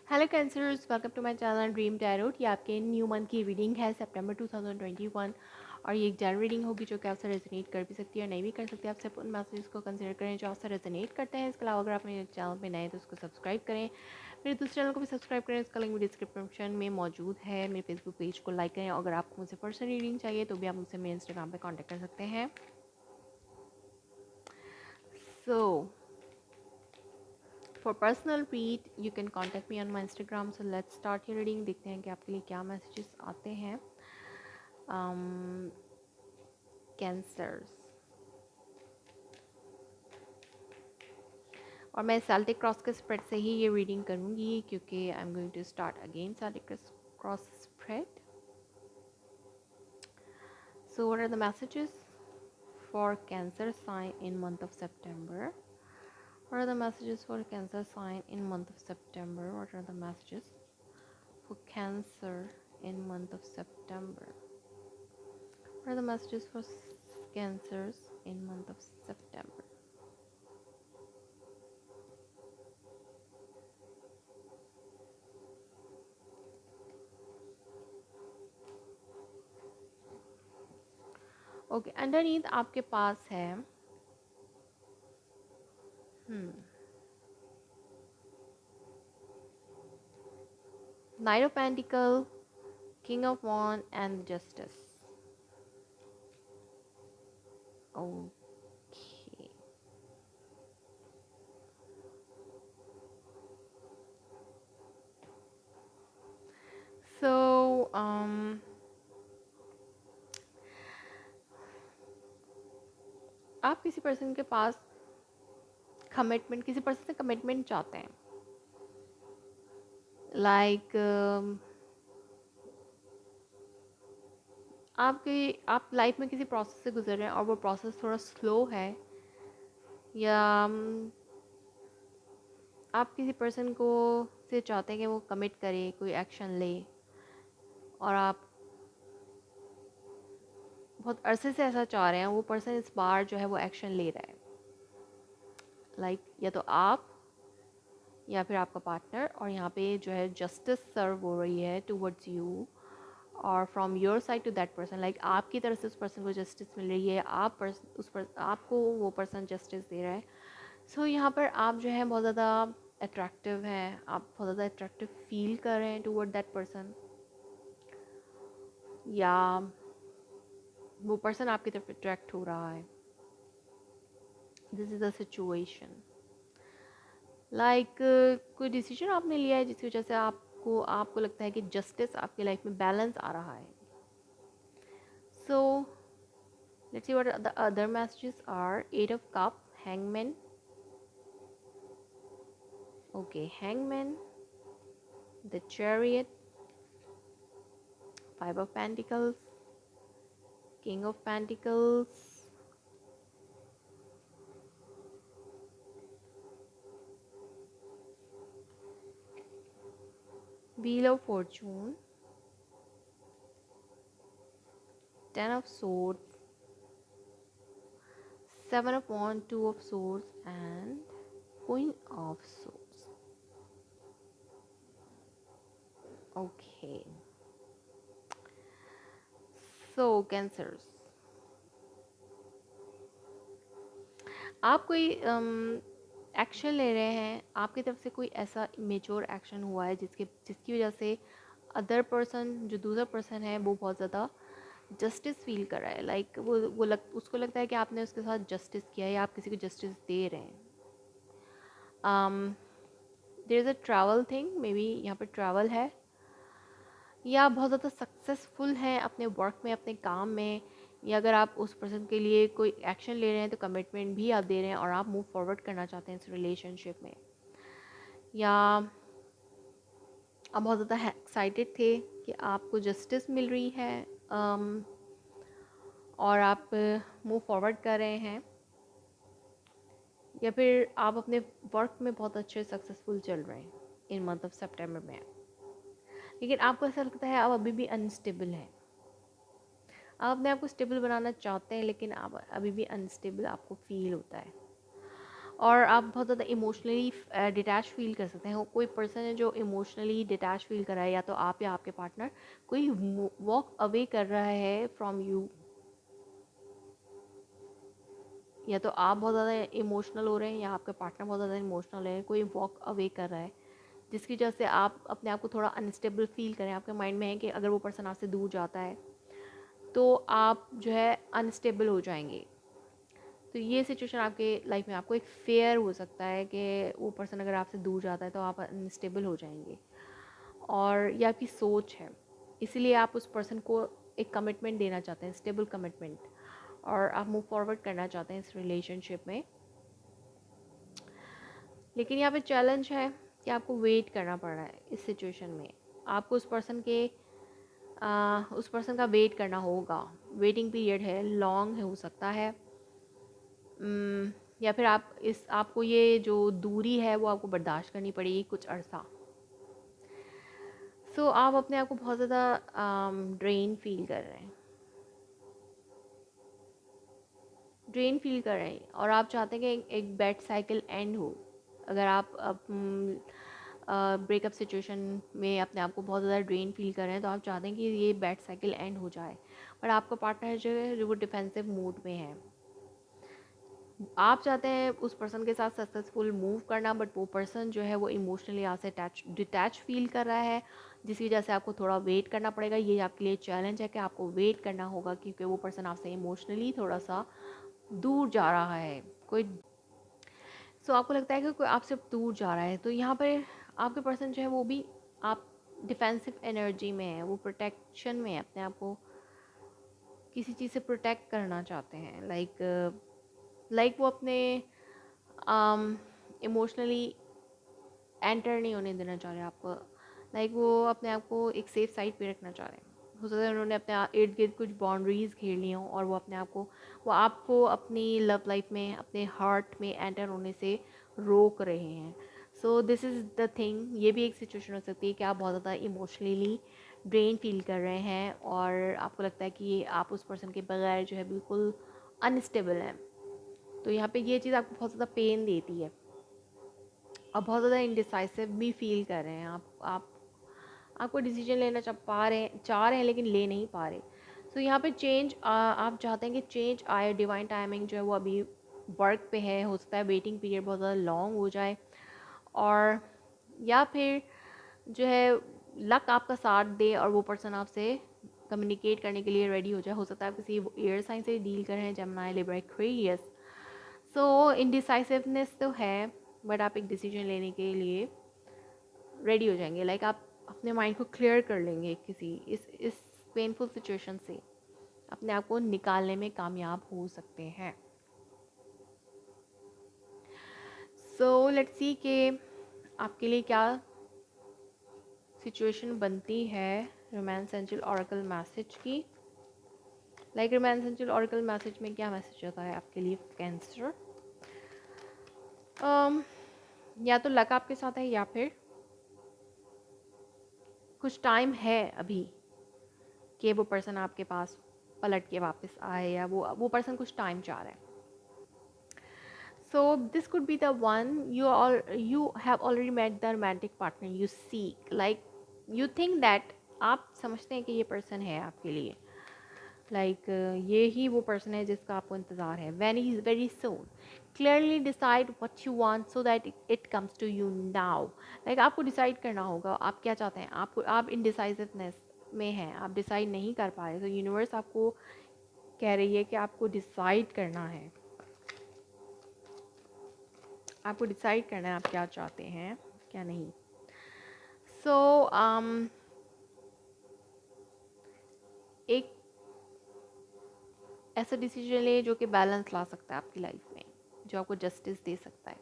Hello cancers, welcome to my channel dream tarot. ये आपके new month की reading है सितंबर 2021 और ये एक जनरल रीडिंग होगी जो कि आपसे रेजोनेट कर भी सकती है और नहीं भी कर सकती है। आप सिर्फ उन मैसेजेस को कंसिडर करें जो आपसे रेजोनेट करते हैं। इसके अलावा अगर आप मेरे चैनल पे नए हैं तो उसको सब्सक्राइब करें, मेरे दूसरे चैनल को भी सब्सक्राइब करें। इसका लिंक भी डिस्क्रिप्शन में मौजूद है। मेरे फेसबुक पेज को लाइक करें और अगर आपको मुझसे पर्सनल रीडिंग चाहिए तो भी आप मुझसे मेरे इंस्टाग्राम पर कॉन्टैक्ट कर सकते हैं। सो For personal read, you can contact me on my Instagram. So let's start your reading. देखते हैं कि आपके लिए क्या मैसेजेस आते हैं। कैंसर्स और मैं सेल्टिक क्रॉस के स्प्रेड से ही ये रीडिंग करूँगी क्योंकि I am going to start again Celtic cross spread. So what are the messages for Cancer sign in month of September? What are the messages for Cancer sign in month of September? What are the messages for Cancer in month of September? What are the messages for Cancers in month of September? Okay, underneath आपके पास है knight of pentacle, king of wand and justice. Okay, so आप किसी person के पास commitment, किसी person से commitment चाहते हैं। लाइक आप लाइफ में किसी प्रोसेस से गुजर रहे हैं और वो प्रोसेस थोड़ा स्लो है, या आप किसी पर्सन को से चाहते हैं कि वो कमिट करे, कोई एक्शन ले, और आप बहुत अरसे से ऐसा चाह रहे हैं। वो पर्सन इस बार जो है वो एक्शन ले रहा है। लाइक या तो आप या फिर आपका पार्टनर, और यहाँ पे जो है जस्टिस सर्व हो रही है टुवर्ड्स यू और from your side to that person. Like आपकी तरफ से उस पर्सन को जस्टिस मिल रही है, आपको वो पर्सन जस्टिस दे रहा है। सो यहाँ पर आप जो है बहुत ज़्यादा अट्रैक्टिव हैं, आप बहुत ज़्यादा अट्रैक्टिव फील कर रहे हैं टुवर्ड दैट पर्सन, या वो पर्सन आपकी तरफ अट्रैक्ट हो रहा है। This is the situation. Like कोई डिसीजन आपने लिया है जिसकी वजह से आपको लगता है कि जस्टिस आपकी लाइफ में बैलेंस आ रहा है। So let's see what the other messages are. Eight of cup, hangman, okay, hangman, the chariot, five of pentacles, king of pentacles, wheel of fortune, ten of swords, seven of wands, two of swords and queen of swords. Okay, so cancers, आप कोई action ले रहे हैं। आपकी तरफ से कोई ऐसा मेच्योर एक्शन हुआ है जिसकी वजह से अदर पर्सन, जो दूसरा पर्सन है, वो बहुत ज़्यादा जस्टिस फील कर रहा है। लाइक उसको लगता है कि आपने उसके साथ जस्टिस किया है या आप किसी को जस्टिस दे रहे हैं। There is a travel thing, maybe यहाँ पर ट्रैवल है, या आप बहुत ज़्यादा सक्सेसफुल हैं अपने वर्क में, अपने काम में, या अगर आप उस पर्सन के लिए कोई एक्शन ले रहे हैं तो कमिटमेंट भी आप दे रहे हैं और आप मूव फॉरवर्ड करना चाहते हैं इस रिलेशनशिप में, या आप बहुत ज़्यादा एक्साइटेड थे कि आपको जस्टिस मिल रही है, और आप मूव फॉरवर्ड कर रहे हैं, या फिर आप अपने वर्क में बहुत अच्छे सक्सेसफुल चल रहे हैं इन मंथ ऑफ सितंबर में, लेकिन आपको ऐसा लगता है आप अभी भी अनस्टेबल हैं। आप अपने आप को स्टेबल बनाना चाहते हैं लेकिन आप अभी भी अनस्टेबल आपको फील होता है। और आप बहुत ज़्यादा इमोशनली डिटैच फील कर सकते हैं। कोई पर्सन है जो इमोशनली डिटैच फील कर रहा है, या तो आप या आपके पार्टनर कोई वॉक अवे कर रहा है फ्रॉम यू, या तो आप बहुत ज़्यादा इमोशनल हो रहे हैं या आपके पार्टनर बहुत ज़्यादा इमोशनल है, कोई वॉक अवे कर रहा है जिसकी वजह से आप अपने आप को थोड़ा अनस्टेबल फील करें। आपके माइंड में है कि अगर वो पर्सन आपसे दूर जाता है तो आप जो है अनस्टेबल हो जाएंगे। तो ये सिचुएशन आपके लाइफ में आपको एक फेयर हो सकता है कि वो पर्सन अगर आपसे दूर जाता है तो आप अनस्टेबल हो जाएंगे, और ये आपकी सोच है। इसीलिए आप उस पर्सन को एक कमिटमेंट देना चाहते हैं, स्टेबल कमिटमेंट, और आप मूव फॉरवर्ड करना चाहते हैं इस रिलेशनशिप में। लेकिन यहाँ पे चैलेंज है कि आपको वेट करना पड़ रहा है इस सिचुएशन में। आपको उस पर्सन का वेट करना होगा। वेटिंग पीरियड है, लॉन्ग हो सकता है, या फिर आपको ये जो दूरी है वो आपको बर्दाश्त करनी पड़ेगी कुछ अरसा। सो आप अपने आप को बहुत ज़्यादा ड्रेन फील कर रहे हैं, और आप चाहते हैं कि एक बैड साइकिल एंड हो। अगर आप ब्रेकअप सिचुएशन में अपने आप को बहुत ज़्यादा ड्रेन फील कर रहे हैं तो आप चाहते हैं कि ये बैड साइकिल एंड हो जाए, बट आपका पार्टनर जो है वो डिफेंसिव मूड में है। आप चाहते हैं उस पर्सन के साथ सक्सेसफुल मूव करना, बट वो पर्सन जो है वो इमोशनली आपसे डिटैच फील कर रहा है, जिसकी वजह से आपको थोड़ा वेट करना पड़ेगा। ये आपके लिए चैलेंज है कि आपको वेट करना होगा, क्योंकि वो पर्सन आपसे इमोशनली थोड़ा सा दूर जा रहा है। कोई आपको लगता है कि कोई आपसे दूर जा रहा है, तो यहाँ पर आपके पर्सन जो है वो भी आप डिफेंसिव एनर्जी में है, वो प्रोटेक्शन में है, अपने आप को किसी चीज़ से प्रोटेक्ट करना चाहते हैं। लाइक वो अपने इमोशनली एंटर नहीं होने देना चाह रहे आपको। लाइक वो अपने आप को एक सेफ साइड पे रखना चाह रहे हैं। हो सकता है उन्होंने अपने इर्द गिर्द कुछ बाउंड्रीज घेर ली हों, और वो आपको अपनी लव लाइफ में, अपने हार्ट में एंटर होने से रोक रहे हैं। So this is the thing. ये भी एक सिचुएशन हो सकती है कि आप बहुत ज़्यादा इमोशनली ड्रेन फील कर रहे हैं, और आपको लगता है कि आप उस पर्सन के बगैर जो है बिल्कुल अनस्टेबल हैं। तो यहाँ पे ये चीज़ आपको बहुत ज़्यादा पेन देती है, और बहुत ज़्यादा इंडिसाइसिव भी फील कर रहे हैं आपको डिसीजन लेना चाह रहे हैं लेकिन ले नहीं पा रहे। सो यहाँ पे चेंज आप चाहते हैं कि चेंज आए। डिवाइन टाइमिंग जो है वो अभी वर्क पे है। हो सकता है वेटिंग पीरियड बहुत ज़्यादा लॉन्ग हो जाए, और या फिर जो है लक आपका साथ दे और वो पर्सन आपसे कम्युनिकेट करने के लिए रेडी हो जाए। हो सकता है आप किसी एयर साइन से डील कर रहे हैं, जेमिनी, लिब्रा, एक्वेरियस। सो इनडिसाइसिवनेस तो है, बट आप एक डिसीजन लेने के लिए रेडी हो जाएंगे। लाइक आप अपने माइंड को क्लियर कर लेंगे किसी इस पेनफुल सिचुएशन से, अपने आप को निकालने में कामयाब हो सकते हैं। सो लेट्स सी कि आपके लिए क्या सिचुएशन बनती है रोमांस एंजल ऑरेकल मैसेज की। Like romance angel oracle message में क्या मैसेज होता है आपके लिए कैंसर। या तो लक आपके साथ है, या फिर कुछ टाइम है अभी कि वो पर्सन आपके पास पलट के वापस आए, या वो पर्सन कुछ टाइम चाह रहा है। So this could be the one you have already met the romantic partner you seek. Like you think that आप समझते हैं कि ये पर्सन है आपके लिए। ये ही वो पर्सन है जिसका आपको इंतज़ार है। Very soon. Clearly decide what you want so that it comes to you now. आपको डिसाइड करना होगा आप क्या चाहते हैं। आप इनडिसाइसिवनेस में हैं, आप डिसाइड नहीं कर पा रहे। तो यूनिवर्स आपको कह रही है कि आपको डिसाइड करना है। आपको डिसाइड करना है आप क्या चाहते हैं क्या नहीं। सो एक ऐसा डिसीजन ले जो कि बैलेंस ला सकता है आपकी लाइफ में, जो आपको जस्टिस दे सकता है।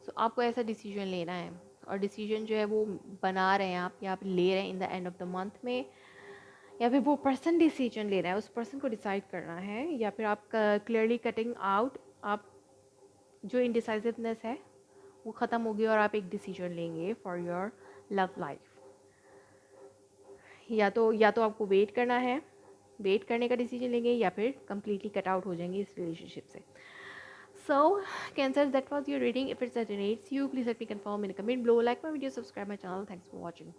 सो आपको ऐसा डिसीजन लेना है, और डिसीजन जो है वो बना रहे हैं आप, या आप ले रहे हैं in the end of the month में, या फिर वो पर्सन डिसीजन ले रहा है, उस पर्सन को डिसाइड करना है, या फिर आप क्लियरली कटिंग आउट, आप जो इनडिसाइसिवनेस है वो ख़त्म होगी और आप एक डिसीजन लेंगे फॉर योर लव लाइफ। या तो आपको वेट करना है, वेट करने का डिसीजन लेंगे, या फिर कम्प्लीटली कट आउट हो जाएंगे इस रिलेशनशिप से। So, Cancer, that was your reading. If it resonates you, please let me confirm in a comment below. Like my video, subscribe my channel. Thanks for watching.